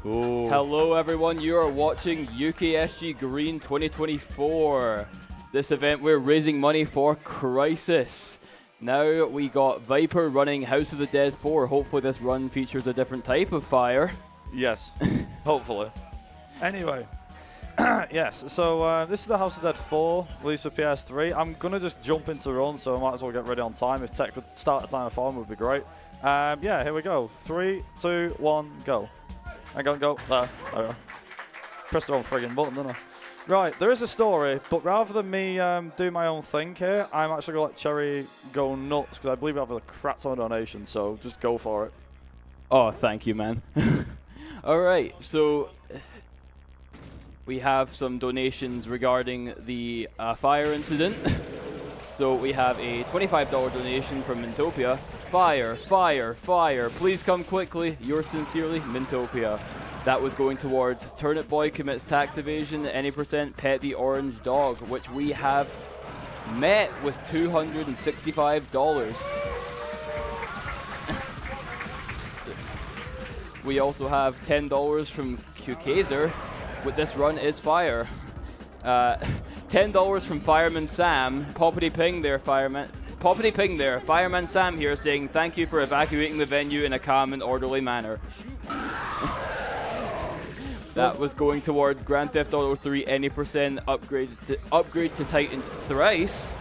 Ooh. Hello everyone, you are watching UKSG Green 2024. This event we're raising money for Crysis. Now we got Viper running House of the Dead 4. Hopefully this run features a different type of fire. Yes, hopefully. Anyway, yes, so this is the House of the Dead 4, released for PS3. I'm going to just jump into run, so I might as well get ready on time. If tech could start at time of farm, would be great. Yeah, here we go. 3, 2, 1, go. I go. There we go. Press the wrong friggin' button, didn't I? Right, there is a story, but rather than me do my own thing here, I'm actually going to let Cherry go nuts, because I believe we have a crap ton of donations, so just go for it. Oh, thank you, man. Alright, so we have some donations regarding the fire incident. So we have a $25 donation from Mintopia. Fire, fire, fire. Please come quickly. Yours sincerely, Mintopia. That was going towards Turnip Boy commits tax evasion, any percent pet the orange dog, which we have met with $265. We also have $10 from QKazer. With this run is fire. $10 from Fireman Sam. Poppity ping there, Fireman. Poppity ping there. Fireman Sam here saying thank you for evacuating the venue in a calm and orderly manner. That was going towards Grand Theft Auto 3 any percent upgrade to Titan thrice,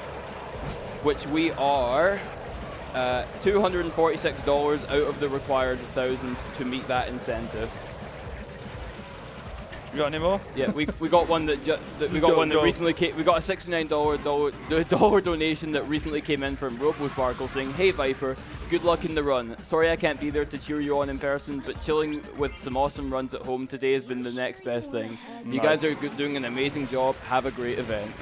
which we are $246 out of the required 1,000 to meet that incentive. You got any more? Yeah, we got one that recently came. We got a $69 donation that recently came in from RoboSparkle saying, "Hey Viper, good luck in the run. Sorry I can't be there to cheer you on in person, but chilling with some awesome runs at home today has been the next best thing. You guys are doing an amazing job. Have a great event."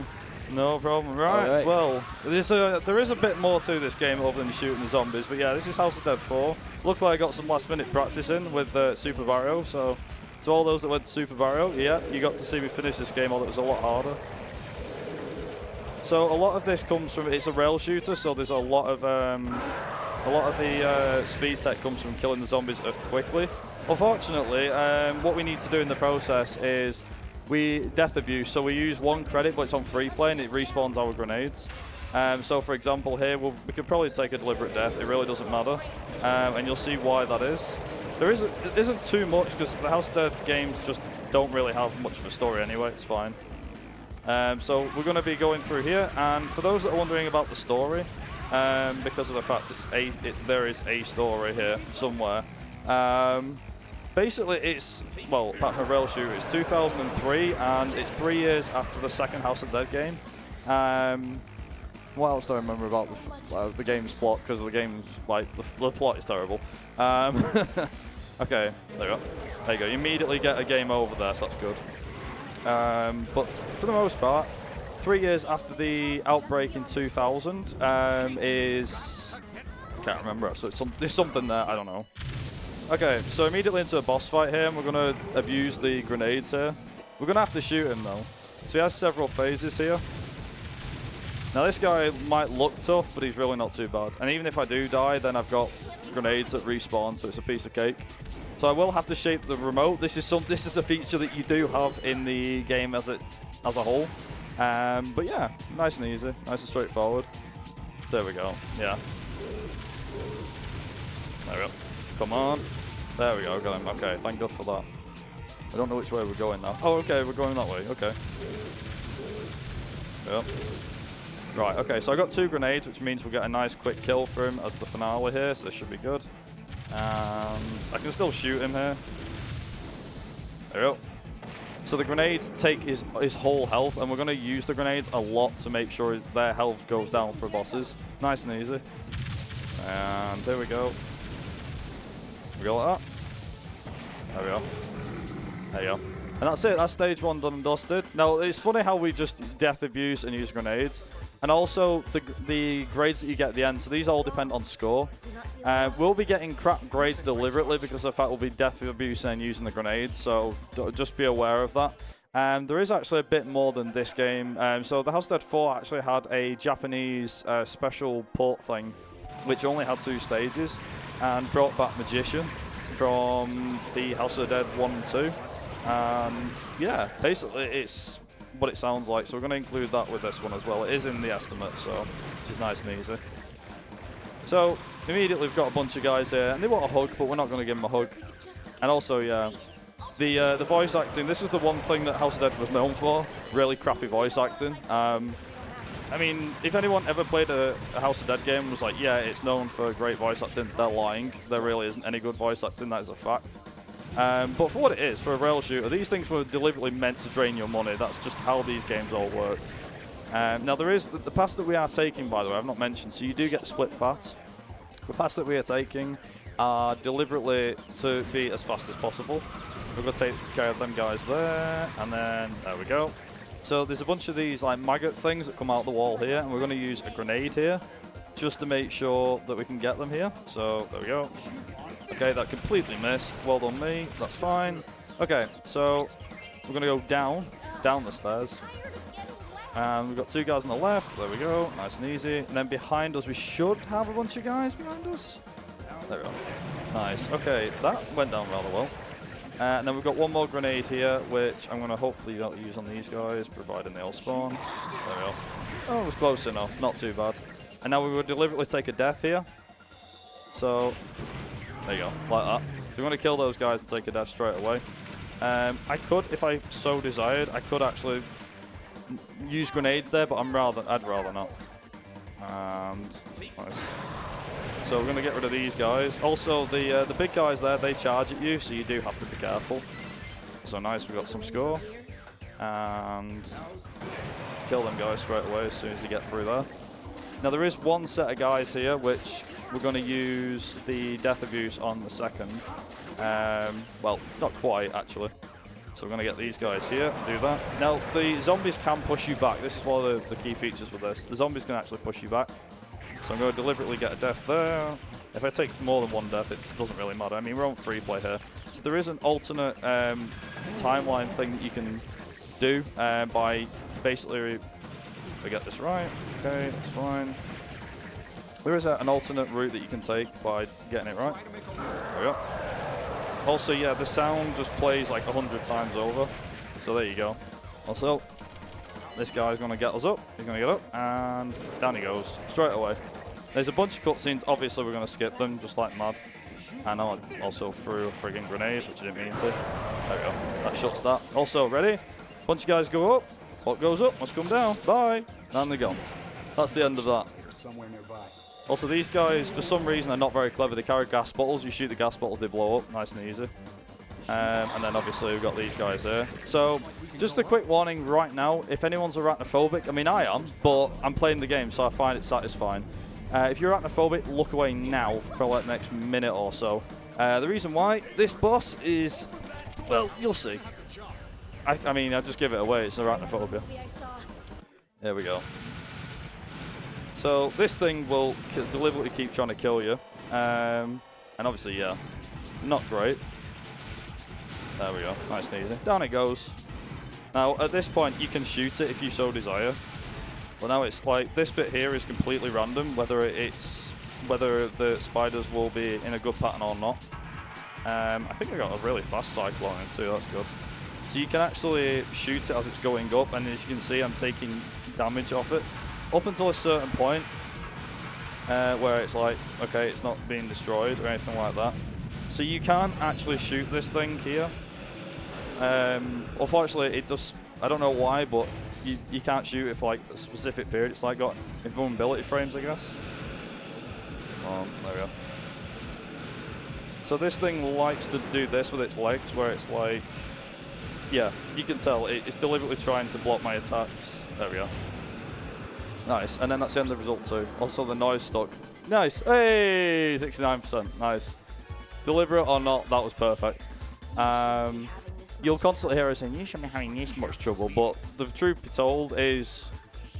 No problem. Right. Well, there is a bit more to this game other than shooting the zombies, but yeah, this is House of Dead 4. Luckily I got some last minute practice in with Super Mario, so to all those that went to Super Mario, yeah, you got to see me finish this game, although it was a lot harder. So a lot of this comes from, it's a rail shooter, so there's a lot of the speed tech comes from killing the zombies quickly. Unfortunately, what we need to do in the process is death abuse, so we use 1 credit, but it's on free play and it respawns our grenades. So for example here, we could probably take a deliberate death, it really doesn't matter, and you'll see why that is. There isn't too much, because the House of Dead games just don't really have much of a story anyway, it's fine. So we're going to be going through here, and for those that are wondering about the story, because of the fact there is a story here somewhere, basically it's, well, apart from a rail shooter, it's 2003, and it's 3 years after the second House of Dead game. What else do I remember about the game's plot? Because the game's, like, the plot is terrible. Okay, there you go. There you go. You immediately get a game over there, so that's good. But for the most part, 3 years after the outbreak in 2000 is... I can't remember, so there's something there, I don't know. Okay, so immediately into a boss fight here, and we're going to abuse the grenades here. We're going to have to shoot him, though. So he has several phases here. Now this guy might look tough, but he's really not too bad. And even if I do die, then I've got grenades that respawn, so it's a piece of cake. So I will have to shape the remote. This is a feature that you do have in the game as a whole. But yeah, nice and easy, nice and straightforward. There we go. Yeah. There we go. Come on. There we go. Got him. Okay, thank God for that. I don't know which way we're going now. Oh, okay, we're going that way. Okay. Yep. Right, okay, so I got 2 grenades, which means we'll get a nice quick kill for him as the finale here, so this should be good. And I can still shoot him here. There we go. So the grenades take his whole health, and we're going to use the grenades a lot to make sure their health goes down for bosses. Nice and easy. And there we go. We go like that. There we go. There you go. And that's it, that's stage 1 done and dusted. Now, it's funny how we just death abuse and use grenades. And also, the grades that you get at the end, so these all depend on score. We'll be getting crap grades deliberately because of the fact we'll be death abusing and using the grenades, so just be aware of that. There is actually a bit more than this game. So the House of Dead 4 actually had a Japanese special port thing, which only had 2 stages, and brought back Magician from the House of the Dead 1 and 2. And yeah, basically it's what it sounds like. So we're going to include that with this one as well. It is in the estimate, so which is nice and easy. So immediately we've got a bunch of guys here, and they want a hug, but we're not going to give them a hug. And also, yeah, the voice acting. This was the one thing that House of Dead was known for: really crappy voice acting. I mean, if anyone ever played a House of Dead game and was like, yeah, it's known for great voice acting, they're lying. There really isn't any good voice acting, that is a fact. But for what it is, for a rail shooter, these things were deliberately meant to drain your money. That's just how these games all worked. Now there is the paths that we are taking, by the way, I've not mentioned, so you do get split paths. The paths that we are taking are deliberately to be as fast as possible. We're going to take care of them guys there, and then there we go. So there's a bunch of these like maggot things that come out the wall here, and we're going to use a grenade here just to make sure that we can get them here. So there we go. Okay, that completely missed. Well done me. That's fine. Okay, so we're going to go down the stairs. And we've got 2 guys on the left. There we go. Nice and easy. And then behind us, we should have a bunch of guys behind us. There we go. Nice. Okay, that went down rather well. And then we've got one more grenade here, which I'm going to hopefully not use on these guys, providing they all spawn. There we go. Oh, it was close enough. Not too bad. And now we will deliberately take a death here. So, there you go. Like that. We're going to kill those guys and take a death straight away. I could, if I so desired, I could actually use grenades there, but I'd rather not. And nice. So we're going to get rid of these guys. Also, the big guys there, they charge at you, so you do have to be careful. So nice, we got some score. And kill them guys straight away as soon as you get through there. Now there is one set of guys here, which we're going to use the Death Abuse on the second. Well, not quite, actually. So we're going to get these guys here, do that. Now, the zombies can push you back. This is one of the key features with this. The zombies can actually push you back. So I'm going to deliberately get a death there. If I take more than one death, it doesn't really matter. I mean, we're on free play here. So there is an alternate timeline thing that you can do by basically, if I get this right, okay, that's fine. There is an alternate route that you can take by getting it right. There we go. Also, yeah, the sound just plays like 100 times over. So there you go. Also, this guy's going to get us up. He's going to get up, and down he goes, straight away. There's a bunch of cutscenes. Obviously, we're going to skip them, just like mad. And I also threw a friggin' grenade, which I didn't mean to. There we go. That shuts that. Also, ready? Bunch of guys go up. What goes up must come down. Bye. And they're gone. That's the end of that. Somewhere nearby. Also, these guys, for some reason, are not very clever. They carry gas bottles. You shoot the gas bottles, they blow up. Nice and easy. And then, obviously, we've got these guys here. So, just a quick warning right now. If anyone's arachnophobic, I mean, I am, but I'm playing the game, so I find it satisfying. If you're arachnophobic, look away now for like the next minute or so. The reason why, this boss is, well, you'll see. I mean, I'll just give it away. It's arachnophobia. There we go. So this thing will deliberately keep trying to kill you. And obviously, yeah, not great. There we go. Nice and easy. Down it goes. Now, at this point, you can shoot it if you so desire. But now it's like, this bit here is completely random, whether the spiders will be in a good pattern or not. I think I got a really fast cycle on him too, that's good. So you can actually shoot it as it's going up, and as you can see, I'm taking damage off it. Up until a certain point, where it's like, okay, it's not being destroyed or anything like that. So you can actually shoot this thing here. Unfortunately, it does, I don't know why, but you can't shoot it for like a specific period. It's like got invulnerability frames, I guess. There we go. So this thing likes to do this with its legs, where it's like, yeah, you can tell it's deliberately trying to block my attacks. There we go. Nice, and then that's the end of the result too. Also the noise stuck. Nice, hey, 69%, nice. Deliberate or not, that was perfect. You'll constantly hear us saying, you shouldn't be having this much trouble, but the truth be told is,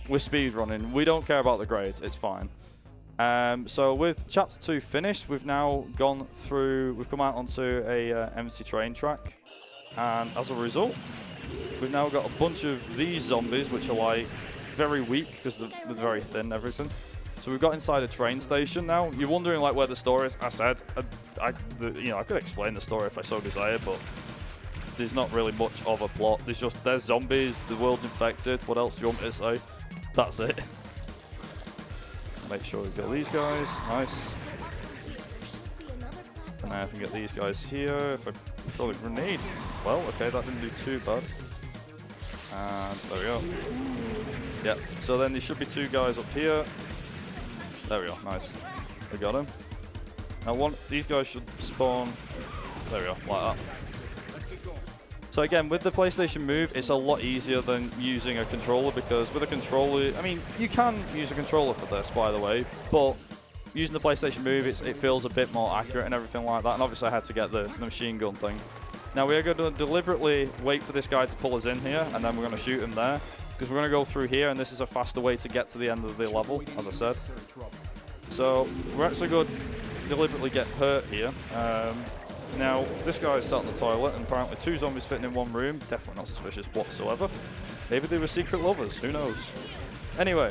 we're speedrunning. We don't care about the grades, it's fine. So with Chapter 2 finished, we've now gone through, we've come out onto a MC train track, and as a result, we've now got a bunch of these zombies, which are like very weak, because they're very thin and everything. So we've got inside a train station now. You're wondering like where the store is. I said, I could explain the story if I so desired, but there's not really much of a plot. There's zombies, the world's infected. What else do you want me to say? That's it. Make sure we get these guys. Nice. And now I can get these guys here. If I throw a grenade. Well, okay, that didn't do too bad. And there we go. Yep. So then there should be 2 guys up here. There we go. Nice. We got him. Now these guys should spawn. There we go. Like that. So again, with the PlayStation Move, it's a lot easier than using a controller, because with a controller, I mean, you can use a controller for this, by the way, but using the PlayStation Move, it feels a bit more accurate and everything like that. And obviously I had to get the machine gun thing. Now we are going to deliberately wait for this guy to pull us in here, and then we're going to shoot him there, because we're going to go through here, and this is a faster way to get to the end of the level, as I said. So we're actually going to deliberately get hurt here. Now, this guy is sat in the toilet, and apparently 2 zombies fitting in 1 room. Definitely not suspicious whatsoever. Maybe they were secret lovers, who knows? Anyway,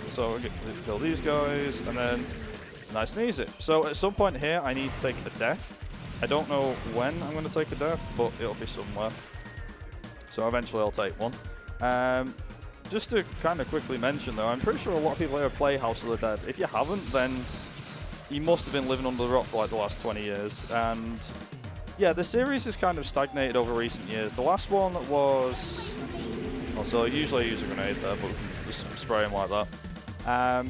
so we kill these guys, and then nice and easy. So at some point here, I need to take a death. I don't know when I'm going to take a death, but it'll be somewhere. So eventually I'll take one. Just to kind of quickly mention though, I'm pretty sure a lot of people here play House of the Dead. If you haven't, then you must have been living under the rock for like the last 20 years. And yeah, the series has kind of stagnated over recent years. The last one was... Also, usually I use a grenade there, but we can just spray them like that.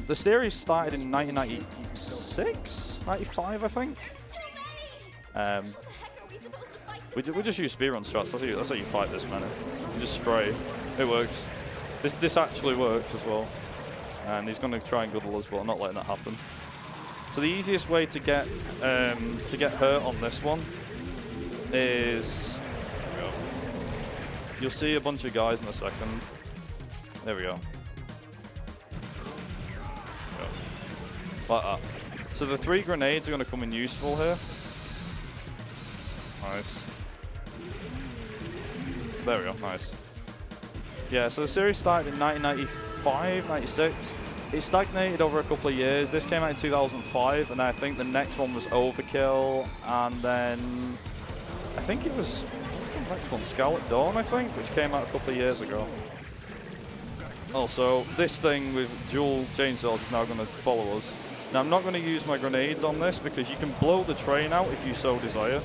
The series started in 1996? 95, I think? We just use speedrun strats. That's how you fight this, man. You just spray. It works. This actually works as well. And he's going to try and guddle us, but I'm not letting that happen. So the easiest way to get hurt on this one is... You'll see a bunch of guys in a second. There we go. Like that. So the 3 grenades are going to come in useful here. Nice. There we go, nice. Yeah, so the series started in 1995, 96. It stagnated over a couple of years. This came out in 2005, and I think the next one was Overkill, and then I think it was, what was the next one? Scarlet Dawn, I think, which came out a couple of years ago. Also, this thing with dual chainsaws is now going to follow us. Now, I'm not going to use my grenades on this because you can blow the train out if you so desire.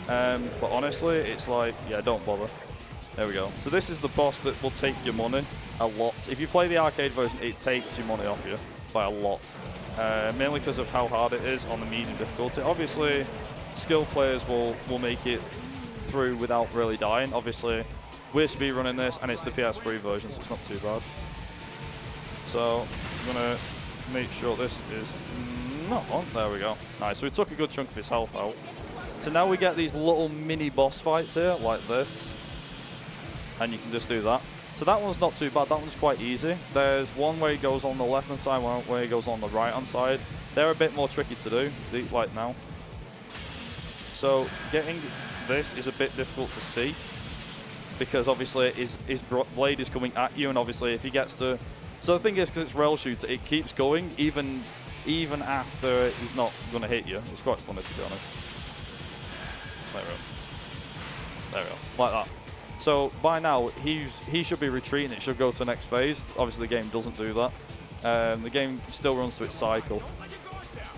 But honestly, it's like, yeah, don't bother. There we go. So this is the boss that will take your money a lot. If you play the arcade version, it takes your money off you by a lot. Mainly because of how hard it is on the medium difficulty. Obviously, skilled players will make it through without really dying. Obviously, we're speedrunning this, and it's the PS3 version, so it's not too bad. So I'm going to make sure this is not on. There we go. Nice. So we took a good chunk of his health out. So now we get these little mini boss fights here, like this. And you can just do that. So that one's not too bad. That one's quite easy. There's one where he goes on the left-hand side, one where he goes on the right-hand side. They're a bit more tricky to do, like now. So getting this is a bit difficult to see, because obviously his blade is coming at you, and obviously if he gets to... So the thing is, because it's rail shooter, it keeps going even after he's not going to hit you. It's quite funny, to be honest. There we go. There we go. Like that. So by now, he should be retreating. It should go to the next phase. Obviously, the game doesn't do that. The game still runs through its cycle.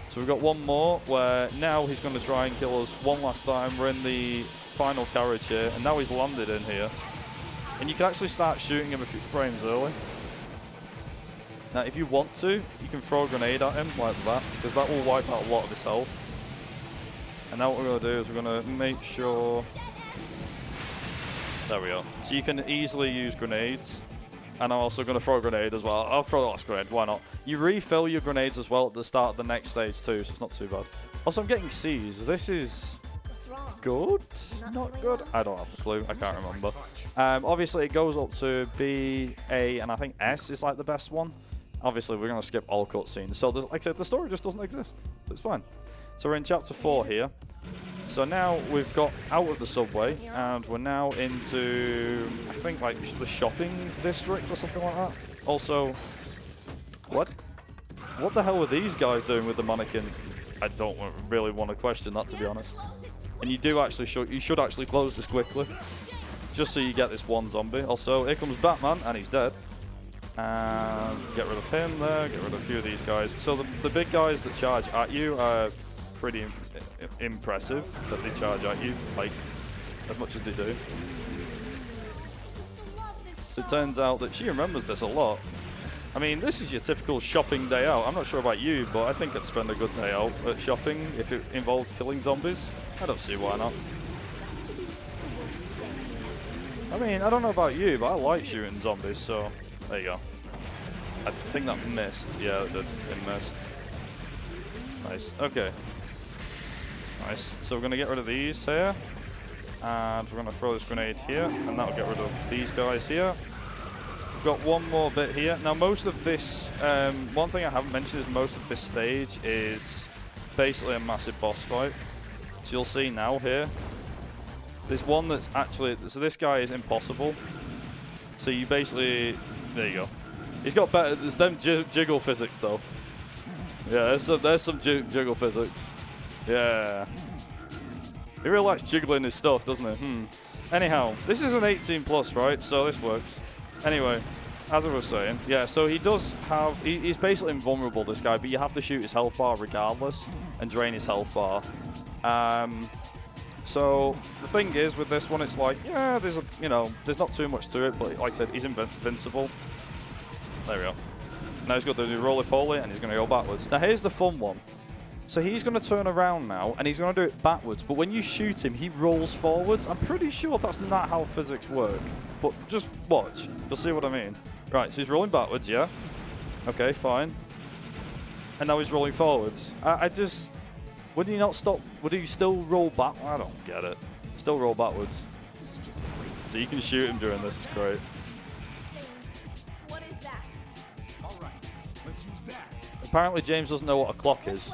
So we've got one more where now he's going to try and kill us one last time. We're in the final carriage here, and now he's landed in here. And you can actually start shooting him a few frames early. Now, if you want to, you can throw a grenade at him like that, because that will wipe out a lot of his health. And now what we're going to do is we're going to make sure... There we go. So you can easily use grenades. And I'm also going to throw a grenade as well. I'll throw the last grenade, why not? You refill your grenades as well at the start of the next stage too, so it's not too bad. Also, I'm getting C's. This is good? Not good? I don't have a clue. I can't remember. Obviously, it goes up to B, A, and I think S is like the best one. Obviously, we're going to skip all cutscenes. So, like I said, the story just doesn't exist. So it's fine. So we're in chapter 4 here. So now we've got out of the subway, and we're now into, I think, like the shopping district or something like that. Also, what? what the hell were these guys doing with the mannequin? I don't really want to question that, to be honest. And you do actually you should actually close this quickly, just so you get this one zombie. Also, here comes Batman, and he's dead. And get rid of him there, get rid of a few of these guys. So the big guys that charge at you are pretty impressive, that they charge at you, like, as much as they do. It turns out that she remembers this a lot. I mean, this is your typical shopping day out. I'm not sure about you, but I think I'd spend a good day out at shopping if it involved killing zombies. I don't see why not. I mean, I don't know about you, but I like shooting zombies, so there you go. I think that missed. Yeah, it did. It missed. Nice. Okay. Nice. So we're going to get rid of these here. And we're going to throw this grenade here. And that'll get rid of these guys here. We've got one more bit here. Now, most of this... one thing I haven't mentioned is most of this stage is basically a massive boss fight. So you'll see now here. There's one that's actually... So this guy is impossible. So you basically... There you go. He's got better... There's them jiggle physics, though. Yeah, there's some jiggle physics. Yeah. He really likes jiggling his stuff, doesn't he? Anyhow, this is an 18 plus, right? So this works. Anyway, as I was saying, yeah, so he does have... He's basically invulnerable, this guy, but you have to shoot his health bar regardless and drain his health bar. So the thing is, with this one, it's like, yeah, there's there's not too much to it, but like I said, he's invincible. There we go. Now he's got to do roly-poly, and he's going to go backwards. Now here's the fun one. So he's going to turn around now, and he's going to do it backwards. But when you shoot him, he rolls forwards. I'm pretty sure that's not how physics work. But just watch. You'll see what I mean. Right, so he's rolling backwards, yeah? Okay, fine. And now he's rolling forwards. I just... Would he not stop? Would he still roll back? I don't get it. Still roll backwards. So you can shoot him during this. It's great. What is that? All right, let's use that. Apparently James doesn't know what a clock is.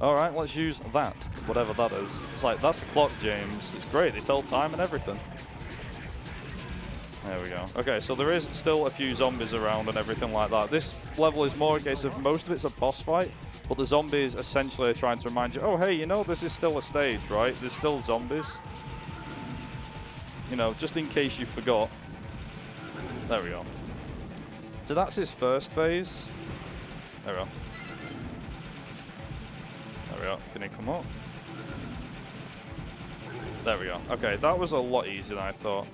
All right, let's use that, whatever that is. It's like, that's a clock, James. It's great. They tell time and everything. There we go. Okay, so there is still a few zombies around and everything like that. This level is more a case of most of it's a boss fight, but the zombies essentially are trying to remind you, oh, hey, you know, this is still a stage, right? There's still zombies. You know, just in case you forgot. There we go. So that's his first phase. There we go. There we go. Can he come up? There we go. Okay, that was a lot easier than I thought.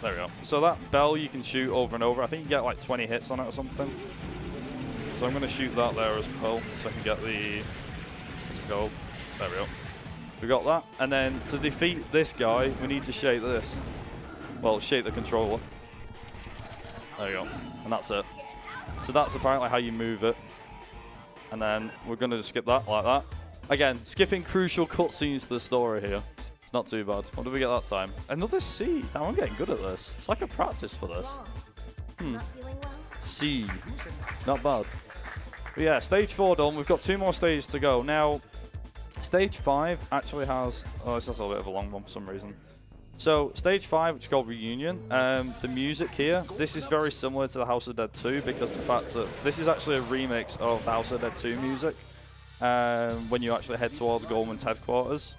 There we go. So that bell you can shoot over and over. I think you get like 20 hits on it or something. So I'm going to shoot that there as well, so I can get the... Let's go. There we go. We got that. And then to defeat this guy, we need to shake this. Well, shake the controller. There you go. And that's it. So that's apparently how you move it. And then we're going to just skip that like that. Again, skipping crucial cutscenes to the story here. It's not too bad. What did we get that time? Another C. Damn, I'm getting good at this. It's like a practice for this. Not feeling well? C. Not bad. But yeah, stage 4 done. We've got 2 more stages to go. Now, stage 5 actually has... Oh, this is a little bit of a long one for some reason. So, stage 5, which is called Reunion, the music here, this is very similar to the House of Dead 2 because the fact that this is actually a remix of the House of Dead 2 music when you actually head towards Goldman's headquarters.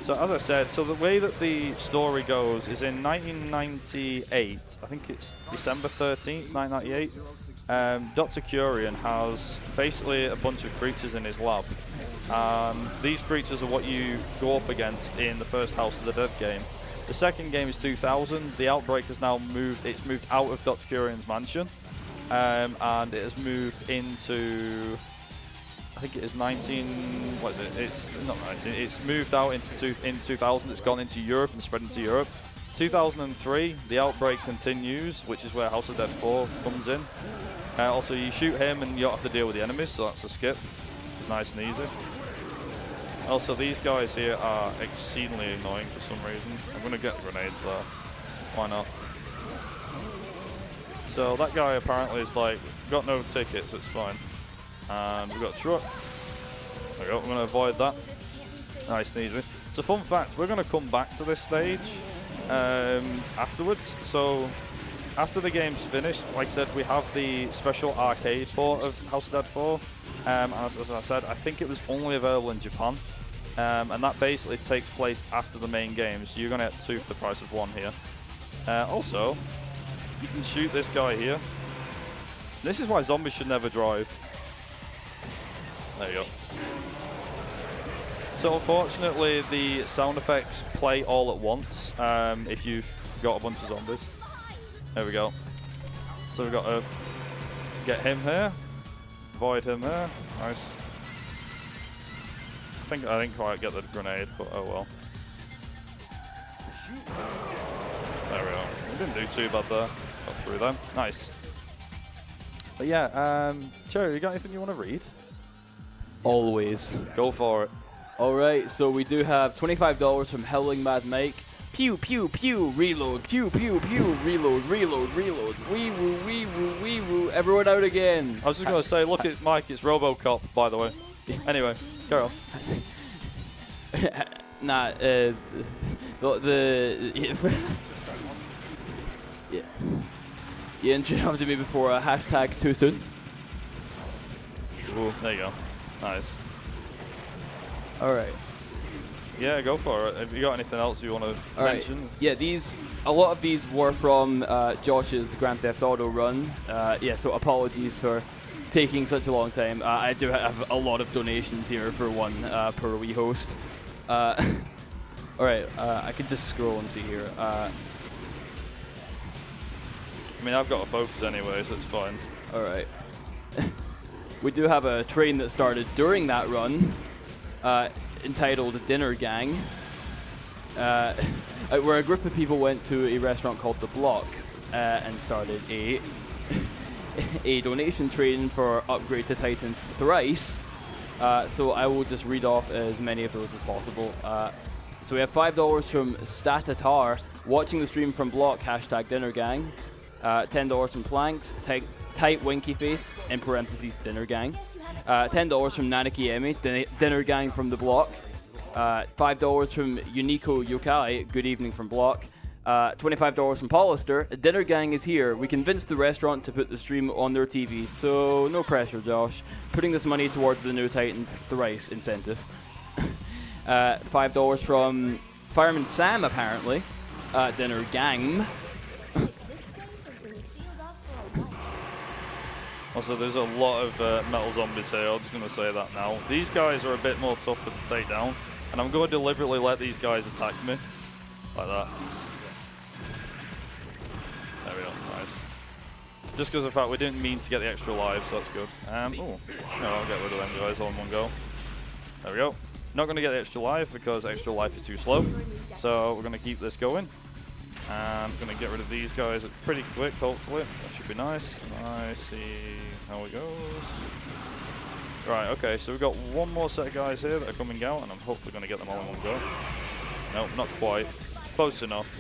So, as I said, so the way that the story goes is in 1998, I think it's December 13th, 1998, Dr. Kurian has basically a bunch of creatures in his lab. And these creatures are what you go up against in the first House of the Dead game. The second game is 2000. The Outbreak has now moved. It's moved out of Dr. Kurian's mansion, and it has moved into. I think it is 19. What is it? It's not 19. It's moved out into in 2000. It's gone into Europe and spread into Europe. 2003, the Outbreak continues, which is where House of Dead 4 comes in. Also, you shoot him and you don't have to deal with the enemies, so that's a skip. It's nice and easy. Also, these guys here are exceedingly annoying for some reason. I'm going to get the grenades there. Why not? So that guy apparently is like, got no tickets, it's fine. And we've got a truck. There we go, I'm going to avoid that. Nice and easy. So fun fact, we're going to come back to this stage afterwards. So after the game's finished, like I said, we have the special arcade port of House of Dead 4. And as I said, I think it was only available in Japan. And that basically takes place after the main game, so you're going to get 2 for the price of 1 here. Also, you can shoot this guy here. This is why zombies should never drive. There you go. So unfortunately, the sound effects play all at once if you've got a bunch of zombies. There we go. So we've got to get him here, avoid him here. Nice. I didn't quite get the grenade, but oh well. There we go. We didn't do too bad there. Got through them. Nice. But yeah, Cherry, you got anything you want to read? Always. Go for it. All right, so we do have $25 from Howling Mad Mike. Pew, pew, pew, reload. Pew, pew, pew, reload, reload, reload. Wee woo, wee woo, wee woo. Everyone out again. I was just going to say, look at Mike, it's RoboCop, by the way. Anyway, go on. Nah, yeah. You interrupted me before a hashtag too soon. Ooh, there you go. Nice. All right. Yeah, go for it. Have you got anything else you want to mention? Yeah, a lot of these were from Josh's Grand Theft Auto run. Yeah, so apologies for taking such a long time. I do have a lot of donations here for one per wee host. All right, I can just scroll and see here. I mean, I've got to focus anyway, so it's fine. All right. We do have a train that started during that run, entitled Dinner Gang, where a group of people went to a restaurant called The Block and started a donation train for upgrade to Titan thrice. So I will just read off as many of those as possible. So we have $5 from Statatar, watching the stream from Block, hashtag Dinner Gang. $10 from Planks, Tight Winky Face, in parentheses Dinner Gang. $10 from Nanaki Emi, Dinner Gang from The Block. $5 from Unico Yokai, Good Evening from Block. $25 from Pollister, Dinner Gang is here. We convinced the restaurant to put the stream on their TV, so no pressure, Josh. Putting this money towards the new Titan thrice incentive. $5 from Fireman Sam, apparently. Dinner Gang. Also, there's a lot of metal zombies here. I'm just going to say that now. These guys are a bit more tougher to take down, and I'm going to deliberately let these guys attack me. Like that. There we go. Nice. Just because of the fact we didn't mean to get the extra lives, so that's good. Oh, no, I'll get rid of them guys all in one go. There we go. Not going to get the extra life because extra life is too slow. So we're going to keep this going. I'm going to get rid of these guys pretty quick, hopefully. That should be nice. I see how it goes. Right, okay, so we've got one more set of guys here that are coming out, and I'm hopefully going to get them all in one go. Nope, not quite. Close enough.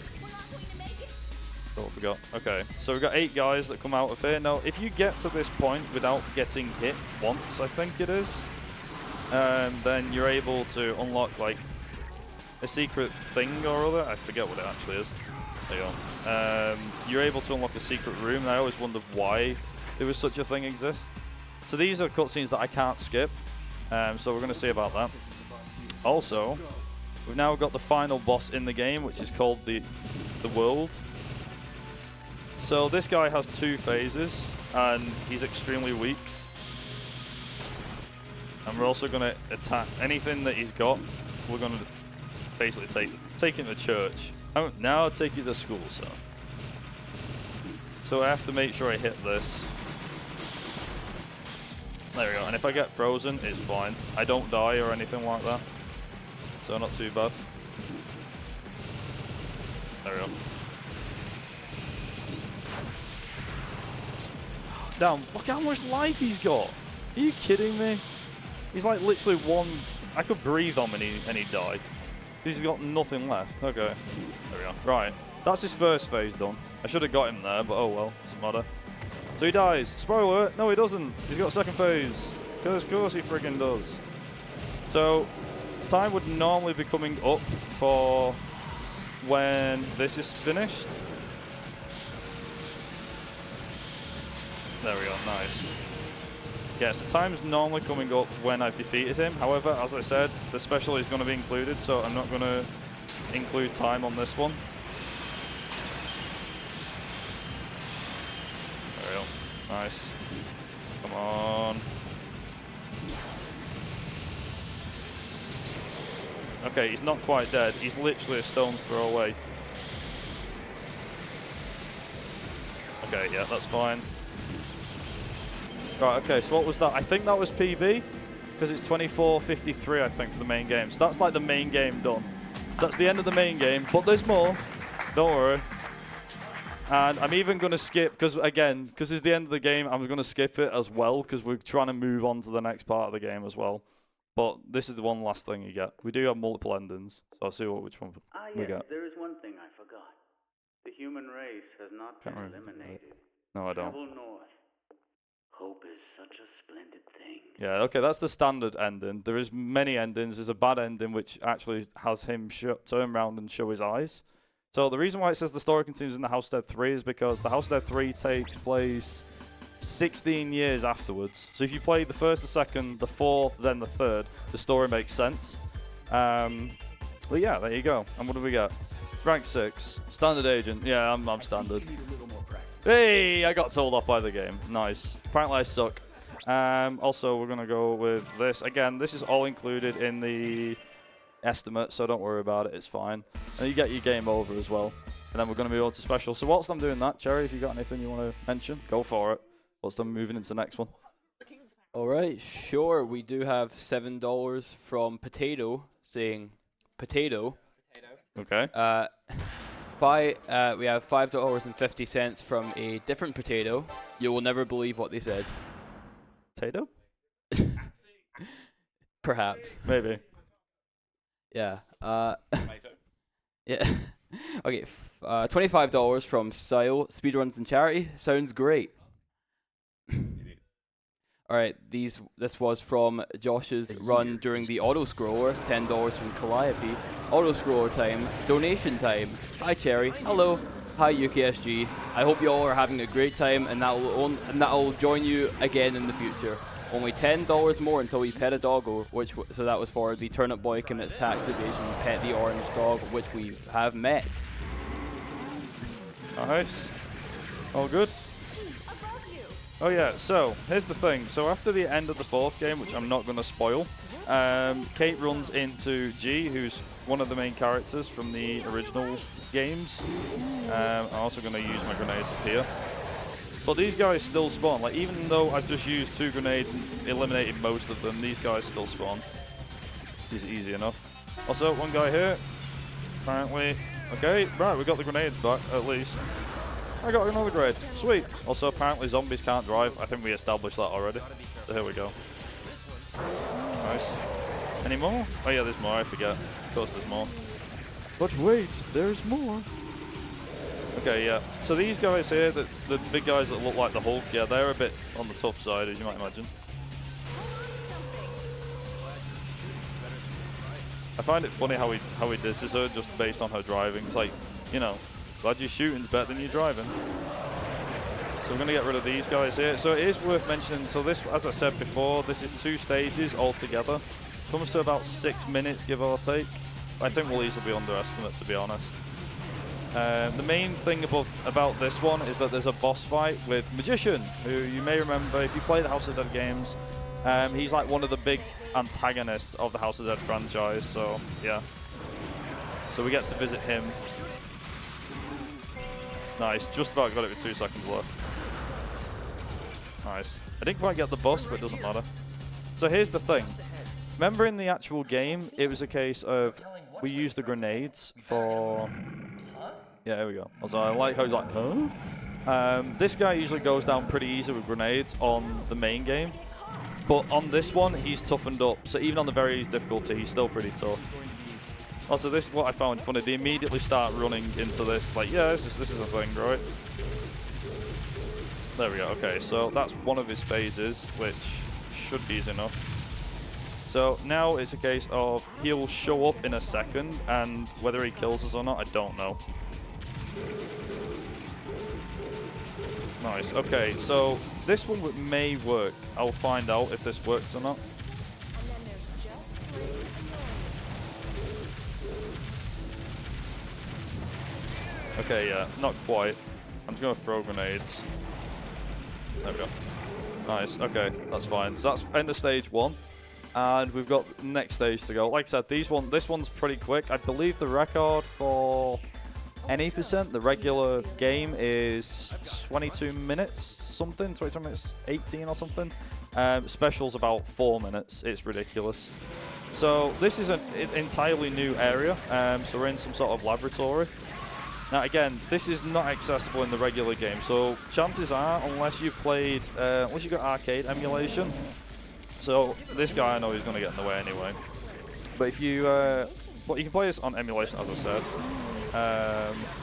That's all I forgot. Okay, so we've got 8 guys that come out of here. Now, if you get to this point without getting hit once, I think it is, then you're able to unlock, like, a secret thing or other. I forget what it actually is. There you go. You're able to unlock a secret room, and I always wondered why there was such a thing exist. So these are cutscenes that I can't skip, so we're going to see about that. Also, we've now got the final boss in the game, which is called the World. So this guy has 2 phases, and he's extremely weak. And we're also going to attack anything that he's got. We're going to basically take him to church. Now I'll take you to school, son. So I have to make sure I hit this. There we go. And if I get frozen, it's fine. I don't die or anything like that. So not too bad. There we go. Damn, look how much life he's got. Are you kidding me? He's like literally one... I could breathe on him and he'd die. He's got nothing left. Okay. There we go. Right. That's his first phase done. I should have got him there, but oh well. Doesn't matter. So he dies. Spoiler alert. No, he doesn't. He's got a second phase. Because of course he friggin' does. So, time would normally be coming up for when this is finished. There we go, nice. Yeah, so time's normally coming up when I've defeated him. However, as I said, the special is going to be included, so I'm not going to include time on this one. There we go, nice. Come on. Okay, he's not quite dead. He's literally a stone's throw away. Okay, yeah, that's fine. Right, okay, so what was that? I think that was PB, because it's 24:53, I think, for the main game. So that's like the main game done. So that's the end of the main game, but there's more. Don't worry. And I'm even going to skip, because again, because it's the end of the game, I'm going to skip it as well, because we're trying to move on to the next part of the game as well. But this is the one last thing you get. We do have multiple endings, so I'll see which one we get. There is one thing I forgot. The human race has not been eliminated. No, I don't. Travel north. Hope is such a splendid thing. Yeah, okay, that's the standard ending. There is many endings. There's a bad ending which actually has him turn around and show his eyes. So the reason why it says the story continues in the House of Dead 3 is because the House of Dead 3 takes place 16 years afterwards. So if you play the first, the second, the fourth, then the third, the story makes sense. But yeah, there you go. And what do we get? Rank 6. Standard agent. Yeah, I'm standard. Hey, I got told off by the game. Nice. Apparently I suck. Also, we're going to go with this. Again, this is all included in the estimate, so don't worry about it. It's fine. And you get your game over as well. And then we're going to move on to special. So whilst I'm doing that, Cherry, if you got anything you want to mention, go for it. Whilst I'm moving into the next one. All right, sure. We do have $7 from Potato saying potato. Okay. We have $5.50 from a different potato. You will never believe what they said. Potato? Perhaps. Maybe. Yeah. Yeah. Okay. $25 from Style Speedruns and Charity. Sounds great. All right. This was from Josh's run during the auto scroller. $10 from Calliope. Auto scroller time. Donation time. Hi Cherry. Hello. Hi UKSG. I hope you all are having a great time, and that will join you again in the future. Only $10 more until we pet a doggo, so that was for the Turnip Boy commits tax evasion. Pet the orange dog, which we have met. Nice. All good. Oh yeah, so here's the thing. So after the end of the fourth game, which I'm not going to spoil, Kate runs into G, who's one of the main characters from the original games. I'm also going to use my grenades up here. But these guys still spawn. Like, even though I've just used 2 grenades and eliminated most of them, these guys still spawn. It's easy enough. Also, one guy here. Apparently. Okay, right, we got the grenades back, at least. I got another grade. Sweet. Also, apparently zombies can't drive. I think we established that already. So here we go. Nice. Any more? Oh yeah, there's more. I forget. Of course there's more. But wait, there's more. Okay, yeah. So these guys here, the big guys that look like the Hulk, yeah, they're a bit on the tough side, as you might imagine. I find it funny how he disses her just based on her driving. It's like, you know, glad your shooting's better than your driving. So we're going to get rid of these guys here. So it is worth mentioning, so this, as I said before, this is 2 stages altogether. Comes to about 6 minutes, give or take. I think we'll easily be underestimate, to be honest. The main thing about this one is that there's a boss fight with Magician, who you may remember if you play the House of Dead games. He's like one of the big antagonists of the House of Dead franchise, so yeah. So we get to visit him. Nice, just about got it with 2 seconds left. Nice. I didn't quite get the boss, but it doesn't matter. So here's the thing. Remember in the actual game, it was a case of we used the grenades for... Yeah, here we go. Also, I like how he's like, huh? This guy usually goes down pretty easy with grenades on the main game. But on this one, he's toughened up. So even on the very easy difficulty, he's still pretty tough. Also, this is what I found funny. They immediately start running into this. It's like, yeah, this is a thing, right? There we go. Okay, so that's one of his phases, which should be easy enough. So now it's a case of he'll show up in a second, and whether he kills us or not, I don't know. Nice. Okay, so this one may work. I'll find out if this works or not. And then there's just plain annoying. Okay, yeah, not quite. I'm just gonna throw grenades. There we go. Nice. Okay, that's fine. So that's end of stage 1, and we've got next stage to go. Like I said, this one's pretty quick. I believe the record for any percent, the regular game is 22 minutes something, 22 minutes 18 or something. Special's about 4 minutes. It's ridiculous. So this is an entirely new area. So we're in some sort of laboratory. Now again, this is not accessible in the regular game. So chances are, unless you got arcade emulation. So this guy, I know he's going to get in the way anyway. But if you, well, you can play this on emulation, as I said.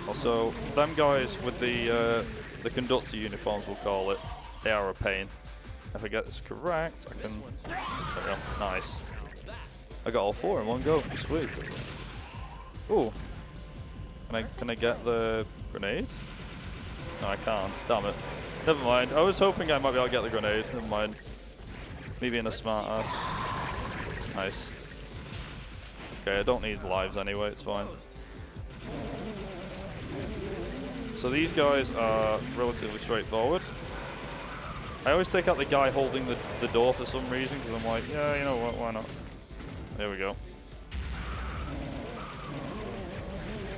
Also, them guys with the conductor uniforms, we'll call it, they are a pain. If I get this correct, I can. There we go. Nice. I got all 4 in one go. Sweet. Ooh. Can I get the grenade? No, I can't. Damn it. Never mind. I was hoping I might be able to get the grenade. Never mind. Me being a smart ass. Nice. Okay, I don't need lives anyway. It's fine. So these guys are relatively straightforward. I always take out the guy holding the door for some reason because I'm like, yeah, you know what, why not? There we go.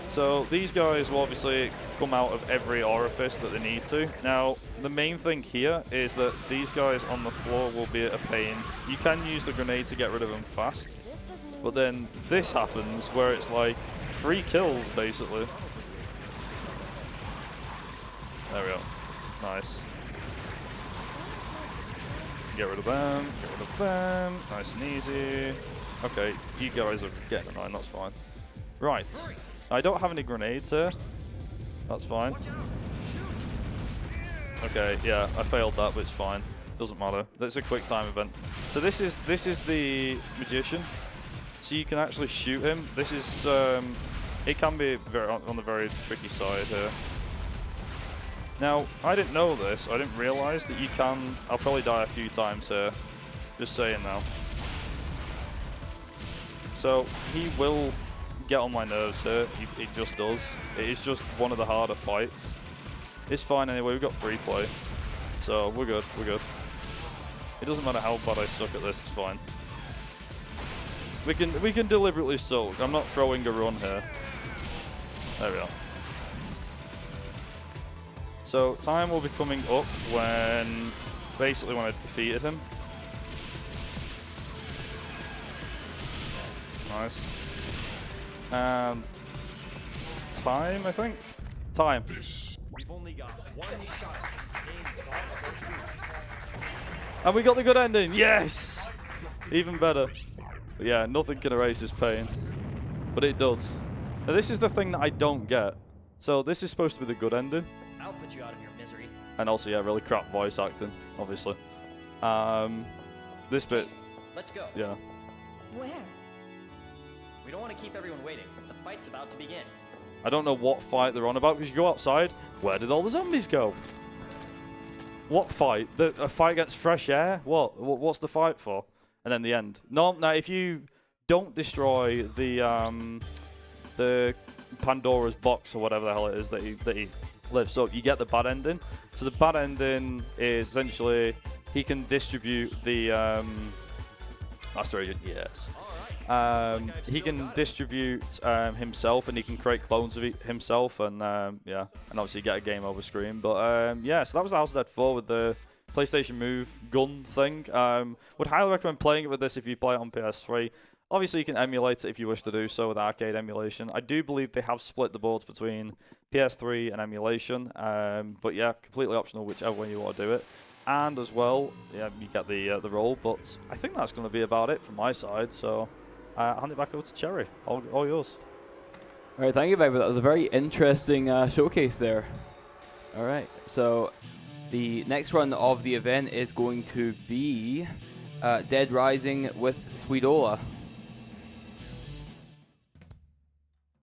So these guys will obviously come out of every orifice that they need to. Now, the main thing here is that these guys on the floor will be a pain. You can use the grenade to get rid of them fast, but then this happens where it's like 3 kills basically. There we go. Nice. Get rid of them, get rid of them. Nice and easy. Okay, you guys are getting annoying, that's fine. Right. I don't have any grenades here. That's fine. Okay, yeah, I failed that, but it's fine. Doesn't matter. It's a quick time event. So this is the magician. So you can actually shoot him. This is it can be on the very tricky side here. Now, I didn't know this. I didn't realize that you can. I'll probably die a few times here. Just saying now. So he will get on my nerves here. He just does. It is just one of the harder fights. It's fine anyway. We've got free play, so we're good. We're good. It doesn't matter how bad I suck at this. It's fine. We can deliberately suck. I'm not throwing a run here. There we are. So time will be coming up when basically when I defeated him. Nice. Time, I think. Time. We've only got 1 shot. And we got the good ending. Yes. Even better. But yeah, nothing can erase his pain, but it does. Now this is the thing that I don't get. So this is supposed to be the good ending. I'll put you out of your misery. And also, yeah, really crap voice acting, obviously. This bit. Let's go. Yeah. Where? We don't want to keep everyone waiting. The fight's about to begin. I don't know what fight they're on about because you go outside. Where did all the zombies go? What fight? A fight against fresh air? What's the fight for? And then the end. No, now if you don't destroy the Pandora's box or whatever the hell it is that he lifts up, you get the bad ending. So the bad ending is essentially he can distribute the Master Agent. Yes. He can distribute himself, and he can create clones of himself, and yeah, and obviously get a game over screen. But yeah, so that was House of Dead 4 with the PlayStation Move gun thing. Would highly recommend playing it with this if you play it on PS3. Obviously, you can emulate it if you wish to do so with arcade emulation. I do believe they have split the boards between PS3 and emulation, but yeah, completely optional whichever way you want to do it. And as well, yeah, you get the roll. But I think that's going to be about it from my side. So. Hand it back over to Cherry. All yours. All right, thank you, Viper. That was a very interesting showcase there. All right, so the next run of the event is going to be Dead Rising with Sweetola.